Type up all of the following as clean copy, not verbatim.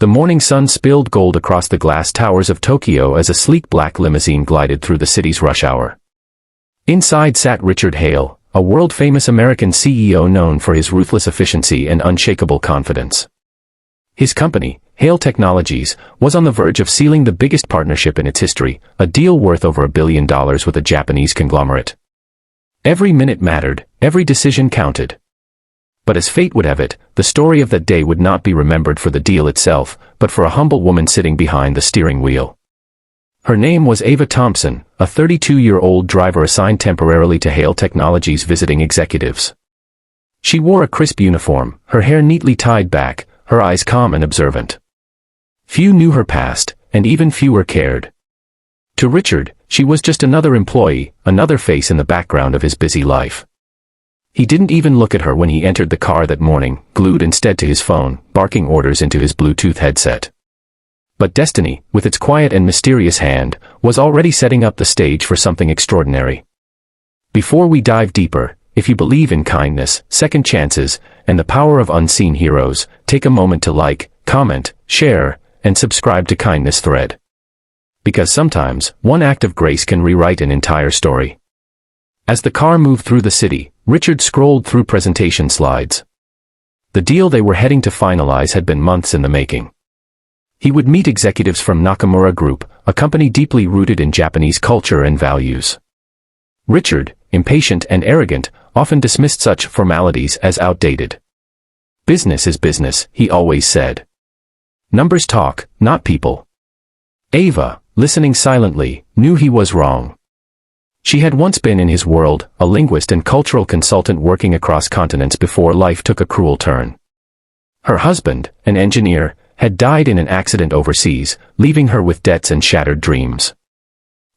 The morning sun spilled gold across the glass towers of Tokyo as a sleek black limousine glided through the city's rush hour. Inside sat Richard Hale, a world-famous American CEO known for his ruthless efficiency and unshakable confidence. His company, Hale Technologies, was on the verge of sealing the biggest partnership in its history, a deal worth over $1 billion with a Japanese conglomerate. Every minute mattered, every decision counted. But as fate would have it, the story of that day would not be remembered for the deal itself, but for a humble woman sitting behind the steering wheel. Her name was Ava Thompson, a 32-year-old driver assigned temporarily to Hale Technologies visiting executives. She wore a crisp uniform, her hair neatly tied back, her eyes calm and observant. Few knew her past, and even fewer cared. To Richard, she was just another employee, another face in the background of his busy life. He didn't even look at her when he entered the car that morning, glued instead to his phone, barking orders into his Bluetooth headset. But destiny, with its quiet and mysterious hand, was already setting up the stage for something extraordinary. Before we dive deeper, if you believe in kindness, second chances, and the power of unseen heroes, take a moment to like, comment, share, and subscribe to Kindness Thread. Because sometimes, one act of grace can rewrite an entire story. As the car moved through the city, Richard scrolled through presentation slides. The deal they were heading to finalize had been months in the making. He would meet executives from Nakamura Group, a company deeply rooted in Japanese culture and values. Richard, impatient and arrogant, often dismissed such formalities as outdated. Business is business, he always said. Numbers talk, not people. Ava, listening silently, knew he was wrong. She had once been in his world, a linguist and cultural consultant working across continents before life took a cruel turn. Her husband, an engineer, had died in an accident overseas, leaving her with debts and shattered dreams.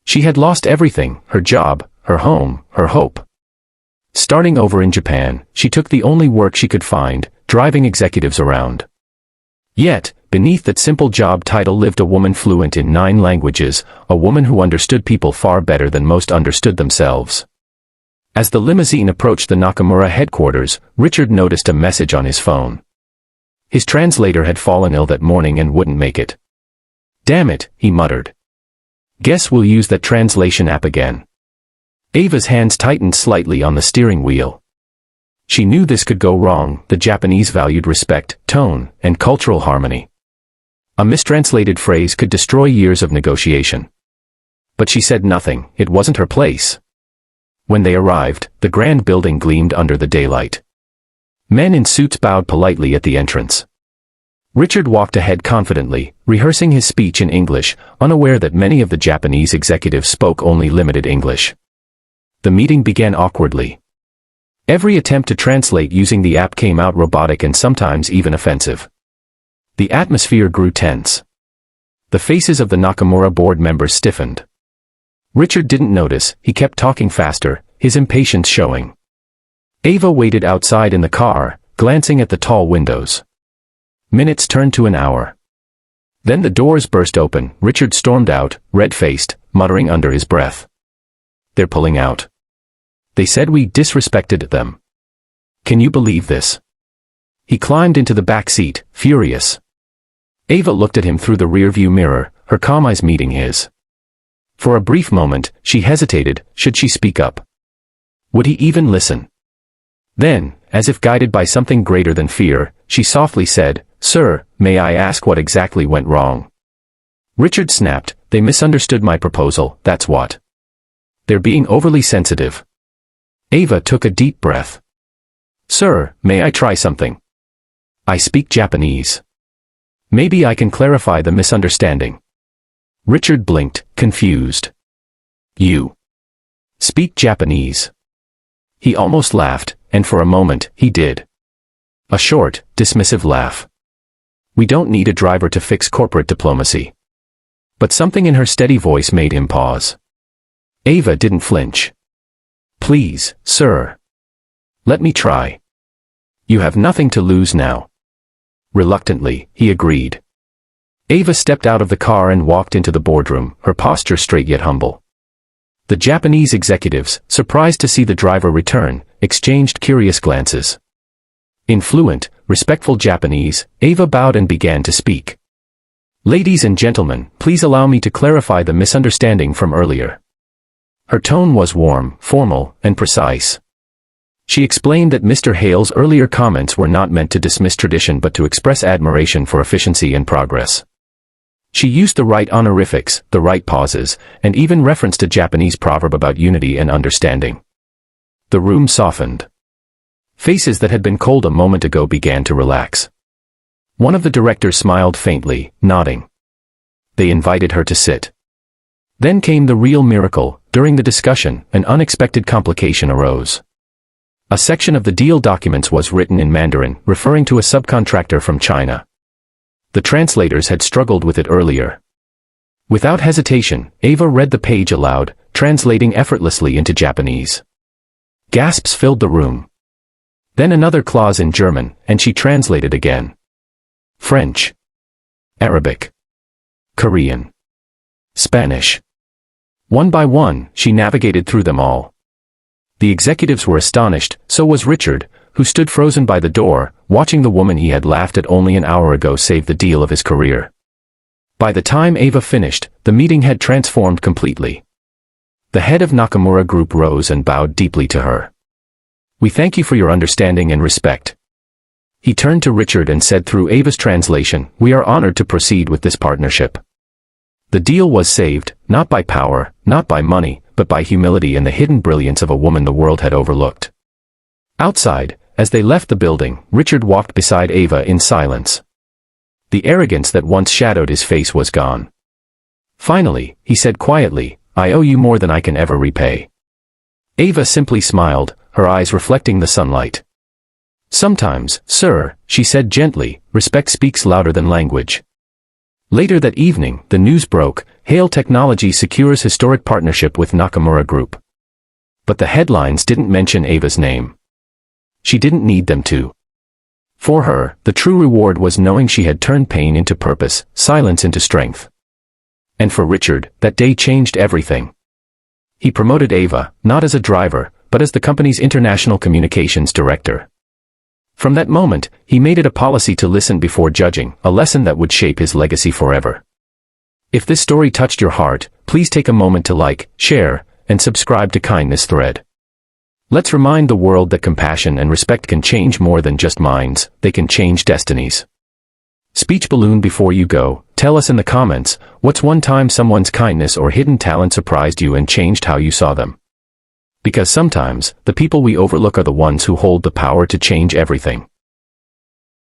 She had lost everything, her job, her home, her hope. Starting over in Japan, she took the only work she could find, driving executives around. Yet, beneath that simple job title lived a woman fluent in 9 languages, a woman who understood people far better than most understood themselves. As the limousine approached the Nakamura headquarters, Richard noticed a message on his phone. His translator had fallen ill that morning and wouldn't make it. "Damn it," he muttered. "Guess we'll use that translation app again." Ava's hands tightened slightly on the steering wheel. She knew this could go wrong. The Japanese valued respect, tone, and cultural harmony. A mistranslated phrase could destroy years of negotiation. But she said nothing, it wasn't her place. When they arrived, the grand building gleamed under the daylight. Men in suits bowed politely at the entrance. Richard walked ahead confidently, rehearsing his speech in English, unaware that many of the Japanese executives spoke only limited English. The meeting began awkwardly. Every attempt to translate using the app came out robotic and sometimes even offensive. The atmosphere grew tense. The faces of the Nakamura board members stiffened. Richard didn't notice, he kept talking faster, his impatience showing. Ava waited outside in the car, glancing at the tall windows. Minutes turned to an hour. Then the doors burst open, Richard stormed out, red-faced, muttering under his breath. "They're pulling out. They said we disrespected them. Can you believe this?" He climbed into the back seat, furious. Ava looked at him through the rearview mirror, her calm eyes meeting his. For a brief moment, she hesitated, should she speak up? Would he even listen? Then, as if guided by something greater than fear, she softly said, "Sir, may I ask what exactly went wrong?" Richard snapped, "They misunderstood my proposal, that's what. They're being overly sensitive." Ava took a deep breath. "Sir, may I try something? I speak Japanese. Maybe I can clarify the misunderstanding." Richard blinked, confused. "You speak Japanese?" He almost laughed, and for a moment, he did. A short, dismissive laugh. "We don't need a driver to fix corporate diplomacy." But something in her steady voice made him pause. Ava didn't flinch. "Please, sir. Let me try. You have nothing to lose now." Reluctantly, he agreed. Ava stepped out of the car and walked into the boardroom, her posture straight yet humble. The Japanese executives, surprised to see the driver return, exchanged curious glances. In fluent, respectful Japanese, Ava bowed and began to speak. Ladies and gentlemen, please allow me to clarify the misunderstanding from earlier. Her tone was warm, formal, and precise. She explained that Mr. Hale's earlier comments were not meant to dismiss tradition but to express admiration for efficiency and progress. She used the right honorifics, the right pauses, and even referenced a Japanese proverb about unity and understanding. The room softened. Faces that had been cold a moment ago began to relax. One of the directors smiled faintly, nodding. They invited her to sit. Then came the real miracle. During the discussion, an unexpected complication arose. A section of the deal documents was written in Mandarin, referring to a subcontractor from China. The translators had struggled with it earlier. Without hesitation, Ava read the page aloud, translating effortlessly into Japanese. Gasps filled the room. Then another clause in German, and she translated again. French. Arabic. Korean. Spanish. One by one, she navigated through them all. The executives were astonished, so was Richard, who stood frozen by the door, watching the woman he had laughed at only an hour ago save the deal of his career. By the time Ava finished, the meeting had transformed completely. The head of Nakamura Group rose and bowed deeply to her. "We thank you for your understanding and respect." He turned to Richard and said through Ava's translation, "We are honored to proceed with this partnership." The deal was saved, not by power, not by money, but by humility and the hidden brilliance of a woman the world had overlooked. Outside, as they left the building, Richard walked beside Ava in silence. The arrogance that once shadowed his face was gone. Finally, he said quietly, "I owe you more than I can ever repay." Ava simply smiled, her eyes reflecting the sunlight. "Sometimes, sir," she said gently, "respect speaks louder than language." Later that evening, the news broke: Hale Technology secures historic partnership with Nakamura Group. But the headlines didn't mention Ava's name. She didn't need them to. For her, the true reward was knowing she had turned pain into purpose, silence into strength. And for Richard, that day changed everything. He promoted Ava, not as a driver, but as the company's international communications director. From that moment, he made it a policy to listen before judging, a lesson that would shape his legacy forever. If this story touched your heart, please take a moment to like, share, and subscribe to Kindness Thread. Let's remind the world that compassion and respect can change more than just minds, they can change destinies. Speech balloon before you go, tell us in the comments, what's one time someone's kindness or hidden talent surprised you and changed how you saw them? Because sometimes, the people we overlook are the ones who hold the power to change everything.